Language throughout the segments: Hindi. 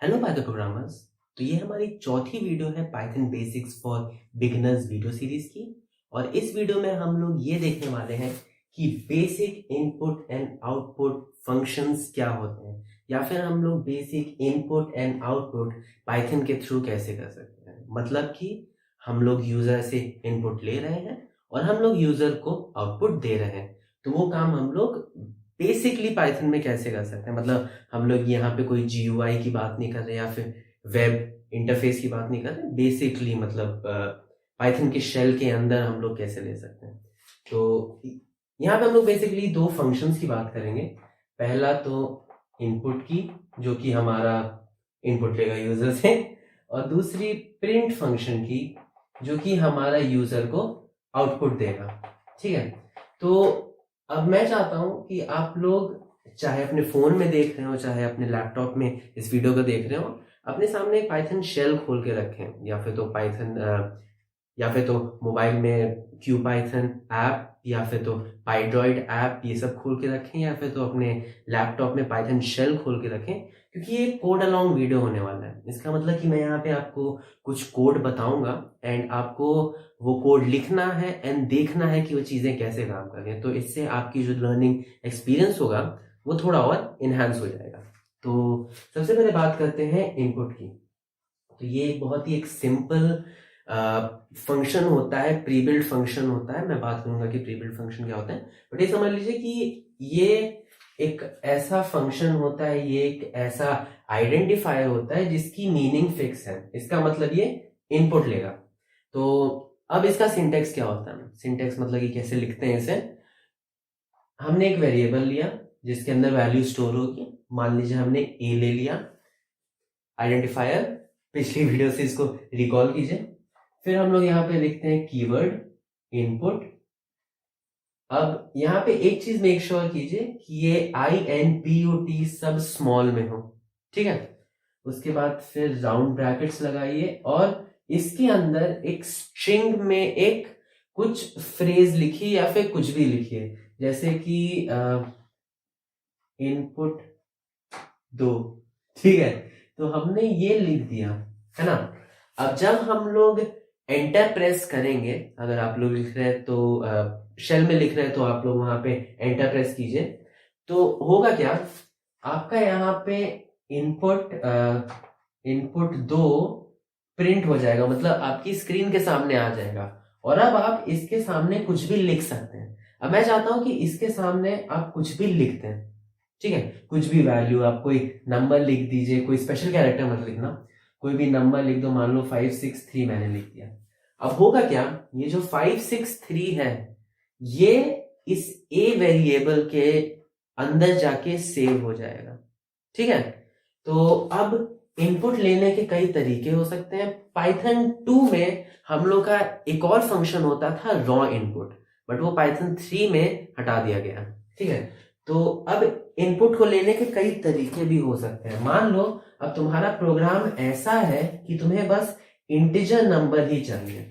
Hello Python programmers. तो ये हमारी चौथी वीडियो है Python basics for beginners video series की। और इस वीडियो में हम लोग ये देखने वाले हैं कि basic input and output functions क्या होते हैं, या फिर हम लोग basic input and output Python के थ्रू कैसे कर सकते हैं। मतलब कि हम लोग यूजर से इनपुट ले रहे हैं और हम लोग यूजर को आउटपुट दे रहे हैं, तो वो काम हम लोग बेसिकली पाइथन में कैसे कर सकते हैं। मतलब हम लोग यहाँ पे कोई GUI की बात नहीं कर रहे या फिर वेब इंटरफेस की बात नहीं कर रहे, बेसिकली मतलब पाइथन के शेल के अंदर हम लोग कैसे ले सकते हैं। तो यहाँ पे हम लोग बेसिकली दो फंक्शंस की बात करेंगे। पहला तो इनपुट की, जो कि हमारा इनपुट लेगा यूजर से, और दूसरी प्रिंट फंक्शन की, जो कि हमारा यूजर को आउटपुट देगा। ठीक है, तो अब मैं चाहता हूं कि आप लोग चाहे अपने फोन में देख रहे हो चाहे अपने लैपटॉप में इस वीडियो को देख रहे हो, अपने सामने पाइथन शेल खोल के रखें, या फिर तो पाइथन या फिर तो मोबाइल में क्यू पाइथन ऐप या फिर तो पाइड्रॉइड ऐप ये सब खोल के रखें, या फिर तो अपने लैपटॉप में पाइथन शेल खोल के रखें, क्योंकि ये कोड अलोंग वीडियो होने वाला है। इसका मतलब कि मैं यहाँ पे आपको कुछ कोड बताऊंगा एंड आपको वो कोड लिखना है एंड देखना है कि वो चीज़ें कैसे काम कर रही हैं। तो इससे आपकी जो लर्निंग एक्सपीरियंस होगा वो थोड़ा और इन्हांस हो जाएगा। तो सबसे पहले बात करते हैं इनपुट की। तो ये बहुत ही एक सिंपल फंक्शन होता है, प्री बिल्ड फंक्शन होता है। मैं बात करूंगा कि प्री बिल्ड फंक्शन क्या होता है, बट ये समझ लीजिए कि ये एक ऐसा फंक्शन होता है, ये एक ऐसा आइडेंटिफायर होता है जिसकी मीनिंग फिक्स है। इसका मतलब ये इनपुट लेगा। तो अब इसका सिंटेक्स क्या होता है, सिंटेक्स मतलब कि कैसे लिखते हैं इसे। हमने एक वेरिएबल लिया जिसके अंदर वैल्यू स्टोर होगी। मान लीजिए हमने ए ले लिया आइडेंटिफायर, पिछली वीडियो से इसको रिकॉल कीजिए। फिर हम लोग यहाँ पे लिखते हैं कीवर्ड इनपुट। अब यहाँ पे एक चीज मेक श्योर कीजिए कि ये INPUT सब स्मॉल में हो। ठीक है, उसके बाद फिर राउंड ब्रैकेट्स लगाइए और इसके अंदर एक स्ट्रिंग में एक कुछ फ्रेज लिखिए या फिर कुछ भी लिखिए, जैसे कि इनपुट दो। ठीक है, तो हमने ये लिख दिया है ना। अब जब हम लोग एंटर प्रेस करेंगे, अगर आप लोग लिख रहे हैं तो शेल में लिख रहे हैं तो आप लोग वहां पे एंटर प्रेस कीजिए, तो होगा क्या, आपका यहाँ पे इनपुट इनपुट दो प्रिंट हो जाएगा, मतलब आपकी स्क्रीन के सामने आ जाएगा। और अब आप इसके सामने कुछ भी लिख सकते हैं। अब मैं चाहता हूं कि इसके सामने आप कुछ भी लिख दें। ठीक है, कुछ भी वैल्यू, आप कोई नंबर लिख दीजिए, कोई स्पेशल कैरेक्टर मत लिखना, कोई भी नंबर लिख दो। मान लो 563 मैंने लिख दिया। अब होगा क्या, ये जो 563 है ये इस ए वेरिएबल के अंदर जाके सेव हो जाएगा। ठीक है, तो अब इनपुट लेने के कई तरीके हो सकते हैं। पाइथन 2 में हम लोग का एक और फंक्शन होता था रॉ इनपुट, बट वो पाइथन 3 में हटा दिया गया। ठीक है, तो अब इनपुट को लेने के कई तरीके भी हो सकते हैं। मान लो अब तुम्हारा प्रोग्राम ऐसा है कि तुम्हें बस इंटीजर नंबर ही चाहिए,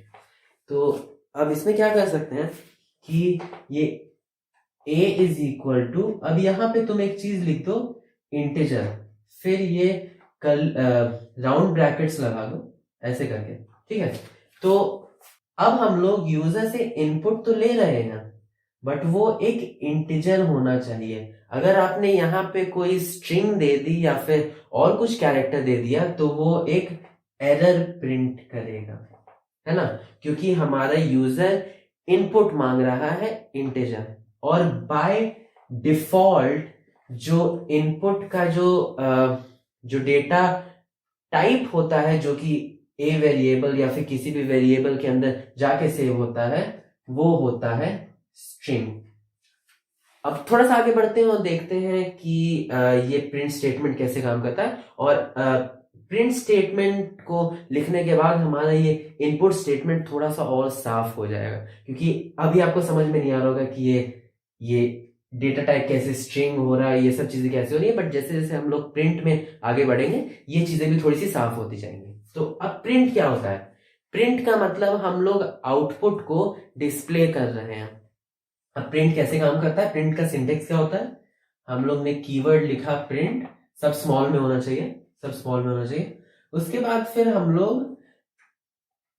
तो अब इसमें क्या कर सकते हैं कि ये a इज इक्वल टू, अब यहां पे तुम एक चीज लिख दो इंटीजर, फिर ये कल राउंड ब्रैकेट्स लगा दो ऐसे करके। ठीक है, तो अब हम लोग यूजर से इनपुट तो ले रहे हैं, बट वो एक इंटीजर होना चाहिए। अगर आपने यहाँ पे कोई स्ट्रिंग दे दी या फिर और कुछ कैरेक्टर दे दिया तो वो एक एरर प्रिंट करेगा, है ना, क्योंकि हमारा यूजर इनपुट मांग रहा है इंटीजर। और बाय डिफॉल्ट जो इनपुट का जो डेटा टाइप होता है, जो कि ए वेरिएबल या फिर किसी भी वेरिएबल के अंदर जाके सेव होता है, वो होता है स्ट्रिंग। अब थोड़ा सा आगे बढ़ते हैं और देखते हैं कि ये प्रिंट स्टेटमेंट कैसे काम करता है। और प्रिंट स्टेटमेंट को लिखने के बाद हमारा ये इनपुट स्टेटमेंट थोड़ा सा और साफ हो जाएगा, क्योंकि अभी आपको समझ में नहीं आ रहा होगा कि ये डेटा टाइप कैसे स्ट्रिंग हो रहा है, ये सब चीजें कैसे हो रही है। बट जैसे जैसे हम लोग प्रिंट में आगे बढ़ेंगे ये चीजें भी थोड़ी सी साफ होती जाएंगी। तो अब प्रिंट क्या होता है, प्रिंट का मतलब हम लोग आउटपुट को डिस्प्ले कर रहे हैं। अब प्रिंट कैसे काम करता है, प्रिंट का सिंटेक्स क्या होता है, हम लोग ने कीवर्ड लिखा प्रिंट, सब स्मॉल में होना चाहिए, सब स्मॉल में होना चाहिए। उसके बाद फिर हम लोग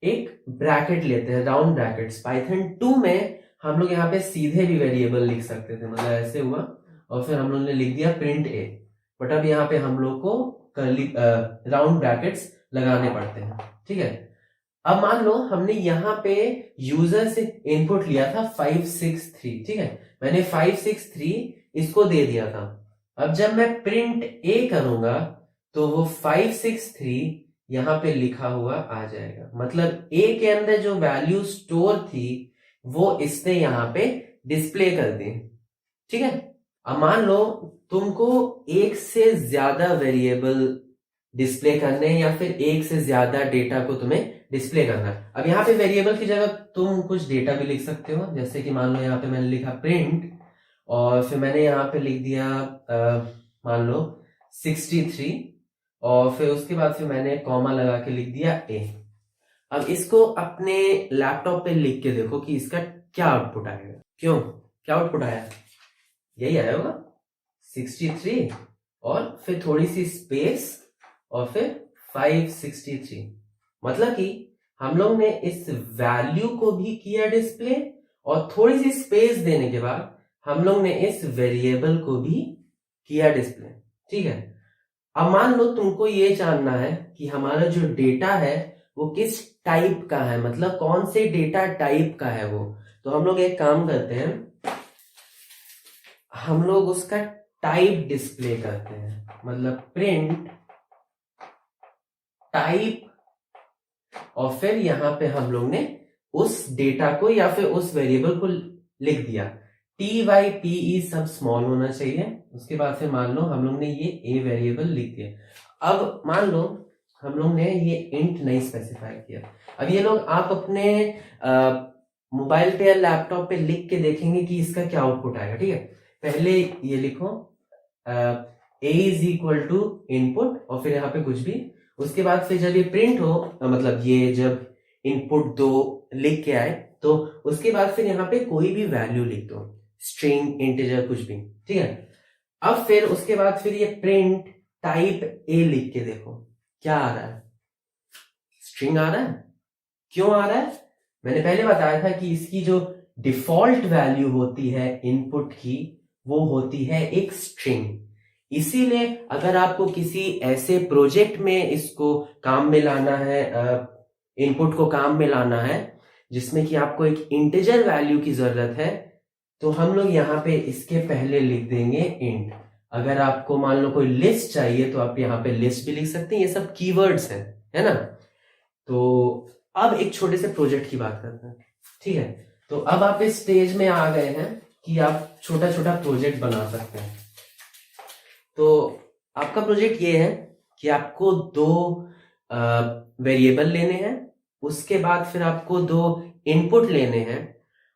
एक ब्रैकेट लेते हैं, राउंड ब्रैकेट्स। पाइथन 2 में हम लोग यहाँ पे सीधे भी वेरिएबल लिख सकते थे, मतलब ऐसे हुआ और फिर हम लोग ने लिख दिया प्रिंट ए, बट अब यहाँ पे हम लोग को कर्ली राउंड ब्रैकेट्स लगाने पड़ते हैं, ठीक है। अब मान लो हमने यहाँ पे यूजर से इनपुट लिया था 563, ठीक है, मैंने 563 इसको दे दिया था। अब जब मैं प्रिंट ए करूंगा तो वो 563 यहाँ पे लिखा हुआ आ जाएगा, मतलब ए के अंदर जो वैल्यू स्टोर थी वो इसने यहाँ पे डिस्प्ले कर दी, ठीक है। अब मान लो तुमको एक से ज्यादा वेरिएबल डिस्प्ले करने हैं या फिर एक से ज्यादा डेटा को तुम्हें डिस्प्ले करना है। अब यहाँ पे वेरिएबल की जगह तुम कुछ डेटा भी लिख सकते हो, जैसे कि मान लो यहाँ पे मैंने लिखा प्रिंट और फिर मैंने यहाँ पे लिख दिया मान लो 63 और फिर उसके बाद फिर मैंने कॉमा लगा के लिख दिया ए। अब इसको अपने लैपटॉप पे लिख के देखो कि इसका क्या आउटपुट आएगा। क्यों, क्या आउटपुट आया? यही आया होगा 63 और फिर थोड़ी सी स्पेस और फिर 563, मतलब कि हम लोग ने इस वैल्यू को भी किया डिस्प्ले और थोड़ी सी स्पेस देने के बाद हम लोग ने इस वेरिएबल को भी किया डिस्प्ले, ठीक है। अब मान लो तुमको ये जानना है कि हमारा जो डेटा है वो किस टाइप का है, मतलब कौन से डेटा टाइप का है वो, तो हम लोग एक काम करते हैं, हम लोग उसका टाइप डिस्प्ले करते हैं, मतलब प्रिंट टाइप और फिर यहां पे हम लोग ने उस डेटा को या फिर उस वेरिएबल को लिख दिया, TYPE सब स्मॉल होना चाहिए। उसके बाद फिर मान लो हम लोग ने ये ए वेरिएबल लिख दिया। अब मान लो हम लोग ने ये इंट नहीं स्पेसिफाई किया। अब ये लोग आप अपने मोबाइल पे या लैपटॉप पे लिख के देखेंगे कि इसका क्या आउटपुट आएगा, ठीक है। पहले ये लिखो ए इज इक्वल टू इनपुट और फिर यहाँ पे कुछ भी, उसके बाद फिर जब ये प्रिंट हो मतलब ये जब इनपुट 2 लिख के आए तो उसके बाद फिर यहाँ पे कोई भी वैल्यू लिख दो, स्ट्रिंग, इंटीजर, कुछ भी, ठीक है। अब फिर उसके बाद फिर ये प्रिंट टाइप ए लिख के देखो क्या आ रहा है, स्ट्रिंग आ रहा है। क्यों आ रहा है? मैंने पहले बताया था कि इसकी जो डिफॉल्ट वैल्यू होती है इनपुट की वो होती है एक स्ट्रिंग। इसीलिए अगर आपको किसी ऐसे प्रोजेक्ट में इसको काम में लाना है, इनपुट को काम में लाना है जिसमें कि आपको एक इंटीजर वैल्यू की जरूरत है, तो हम लोग यहाँ पे इसके पहले लिख देंगे इंट। अगर आपको मान लो कोई लिस्ट चाहिए तो आप यहाँ पे लिस्ट भी लिख सकते हैं, ये सब कीवर्ड्स हैं, है ना। तो अब एक छोटे से प्रोजेक्ट की बात करते हैं, ठीक है। तो अब आप इस स्टेज में आ गए हैं कि आप छोटा छोटा प्रोजेक्ट बना सकते हैं। तो आपका प्रोजेक्ट ये है कि आपको 2 वेरिएबल लेने हैं, उसके बाद फिर आपको 2 इनपुट लेने हैं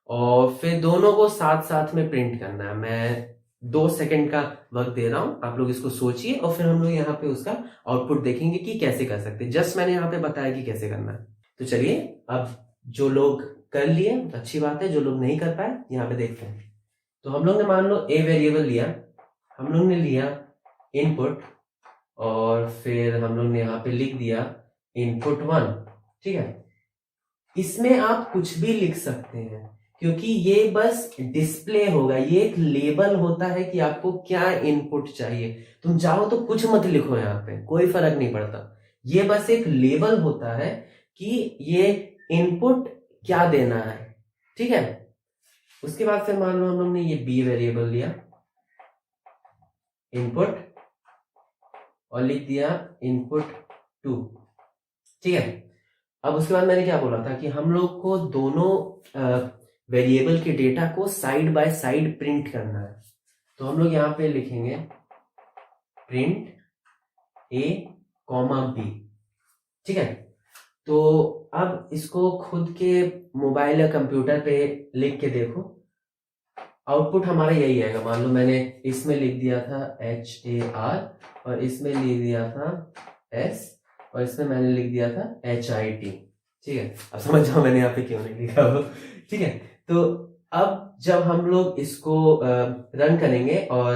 और फिर दोनों को साथ साथ में प्रिंट करना है। मैं 2 सेकंड का वक्त दे रहा हूं, आप लोग इसको सोचिए और फिर हम लोग यहाँ पे उसका आउटपुट देखेंगे कि कैसे कर सकते हैं। जस्ट मैंने यहाँ पे बताया कि कैसे करना है। तो चलिए, अब जो लोग कर लिए अच्छी बात है, जो लोग नहीं कर पाए यहाँ पे देखते हैं। तो हम लोग ने मान लो ए वेरिएबल लिया, हम लोग ने लिया इनपुट और फिर हम लोग ने यहाँ पे लिख दिया इनपुट 1, ठीक है। इसमें आप कुछ भी लिख सकते हैं क्योंकि ये बस डिस्प्ले होगा, ये एक लेबल होता है कि आपको क्या इनपुट चाहिए। तुम चाहो तो कुछ मत लिखो, यहाँ पे कोई फर्क नहीं पड़ता, ये बस एक लेबल होता है कि ये इनपुट क्या देना है, ठीक है। उसके बाद फिर मान लो हम लोग ने ये बी वेरिएबल लिया इनपुट और लिख दिया इनपुट 2, ठीक है। अब उसके बाद मैंने क्या बोला था कि हम लोग को दोनों वेरिएबल के डेटा को साइड बाय साइड प्रिंट करना है। तो हम लोग यहाँ पे लिखेंगे प्रिंट ए कॉमा बी, ठीक है। तो अब इसको खुद के मोबाइल या कंप्यूटर पे लिख के देखो, आउटपुट हमारा यही आएगा। मान लो मैंने इसमें लिख दिया था HAR और इसमें लिख दिया था S और इसमें मैंने लिख दिया था HIT, ठीक है। अब समझ जाओ मैंने यहाँ पे क्यों नहीं लिखा वो, ठीक है। तो अब जब हम लोग इसको रन करेंगे और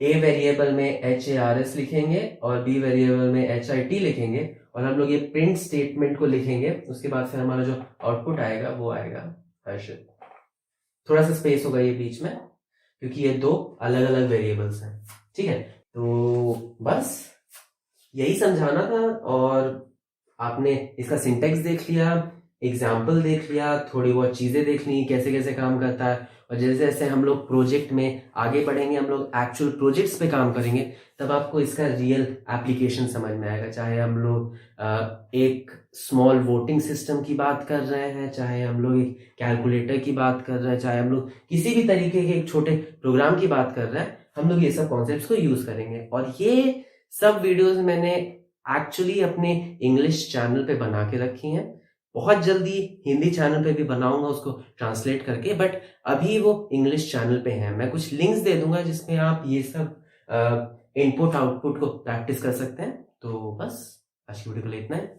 ए वेरिएबल में HARS लिखेंगे और बी वेरिएबल में HIT लिखेंगे और हम लोग ये प्रिंट स्टेटमेंट को लिखेंगे। उसके बाद फिर हमारा जो आउटपुट आएगा वो आएगा हर्षित। थोड़ा सा स्पेस होगा ये बीच में क्योंकि ये दो अलग अलग वेरिएबल्स हैं। ठीक है, तो बस यही समझाना था और आपने इसका सिंटेक्स देख लिया, एग्जाम्पल देख लिया, थोड़ी बहुत चीजें देख ली कैसे कैसे काम करता है। और जैसे जैसे हम लोग प्रोजेक्ट में आगे बढ़ेंगे, हम लोग एक्चुअल प्रोजेक्ट्स पे काम करेंगे, तब आपको इसका रियल एप्लीकेशन समझ में आएगा। चाहे हम लोग एक स्मॉल वोटिंग सिस्टम की बात कर रहे हैं, चाहे हम लोग एक कैलकुलेटर की बात कर रहे हैं, चाहे हम लोग किसी भी तरीके के एक छोटे प्रोग्राम की बात कर रहे हैं, हम लोग ये सब कॉन्सेप्ट्स को यूज करेंगे। और ये सब वीडियोस मैंने एक्चुअली अपने इंग्लिश चैनल पे बना के रखी हैं। बहुत जल्दी हिंदी चैनल पे भी बनाऊंगा उसको ट्रांसलेट करके, बट अभी वो इंग्लिश चैनल पे है। मैं कुछ लिंक्स दे दूंगा जिसमें आप ये सब इनपुट आउटपुट को प्रैक्टिस कर सकते हैं। तो बस आज की वीडियो के लिए इतना है।